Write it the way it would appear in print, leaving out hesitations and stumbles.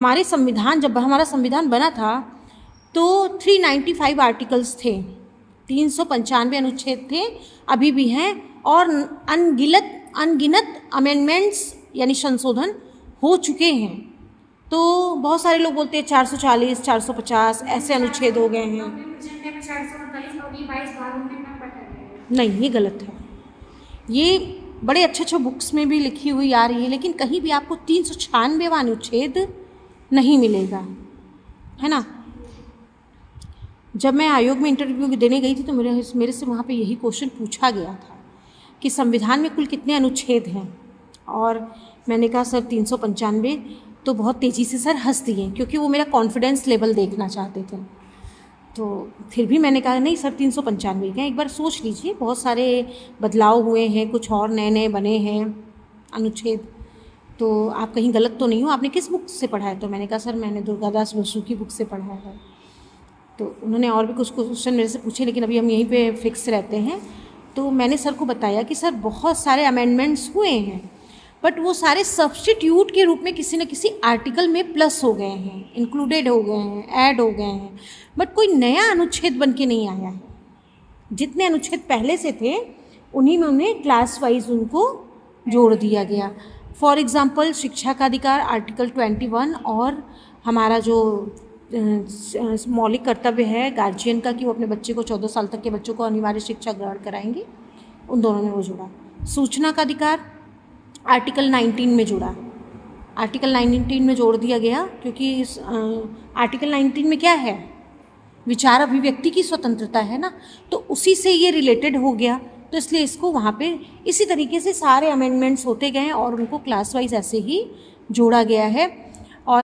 जब हमारा संविधान बना था तो 395 आर्टिकल्स थे, 395 अनुच्छेद थे, अभी भी हैं, और अनगिनत अमेंडमेंट्स यानी संशोधन हो चुके हैं। तो बहुत सारे लोग बोलते हैं 440, 450 ऐसे अनुच्छेद हो गए हैं। नहीं, ये गलत है। ये बड़े अच्छे बुक्स में भी लिखी हुई आ रही है, लेकिन कहीं भी आपको 396वां अनुच्छेद नहीं मिलेगा, है ना। जब मैं आयोग में इंटरव्यू देने गई थी तो मेरे से वहाँ पे यही क्वेश्चन पूछा गया था कि संविधान में कुल कितने अनुच्छेद हैं, और मैंने कहा सर 395। तो बहुत तेज़ी से सर हंस दिए, क्योंकि वो मेरा कॉन्फिडेंस लेवल देखना चाहते थे। तो फिर भी मैंने कहा नहीं सर 395 का, एक बार सोच लीजिए, बहुत सारे बदलाव हुए हैं, कुछ और नए नए बने हैं अनुच्छेद, तो आप कहीं गलत तो नहीं हो, आपने किस बुक से पढ़ा है। तो मैंने कहा सर मैंने दुर्गादास बसु की बुक से पढ़ा है। तो उन्होंने और भी कुछ क्वेश्चन मेरे से पूछे, लेकिन अभी हम यहीं पे फिक्स रहते हैं। तो मैंने सर को बताया कि सर बहुत सारे अमेंडमेंट्स हुए हैं, बट वो सारे सब्स्टिट्यूट के रूप में किसी न किसी आर्टिकल में प्लस हो गए हैं, इंक्लूडेड हो गए हैं, ऐड हो गए हैं, बट कोई नया अनुच्छेद बन के नहीं आया है। जितने अनुच्छेद पहले से थे उन्हीं में उन्हें क्लास वाइज उनको जोड़ दिया गया। फॉर एग्ज़ाम्पल शिक्षा का अधिकार आर्टिकल 21, और हमारा जो मौलिक कर्तव्य है गार्जियन का कि वो अपने बच्चे को 14 साल तक के बच्चों को अनिवार्य शिक्षा ग्रहण कराएंगे, उन दोनों में वो जुड़ा। सूचना का अधिकार आर्टिकल 19 में जुड़ा, आर्टिकल 19 में जोड़ दिया गया, क्योंकि इस आर्टिकल 19 में क्या है, विचार अभिव्यक्ति की स्वतंत्रता है ना, तो उसी से ये रिलेटेड हो गया, तो इसलिए इसको वहाँ पे इसी तरीके से सारे अमेंडमेंट्स होते गए और उनको क्लास वाइज ऐसे ही जोड़ा गया है।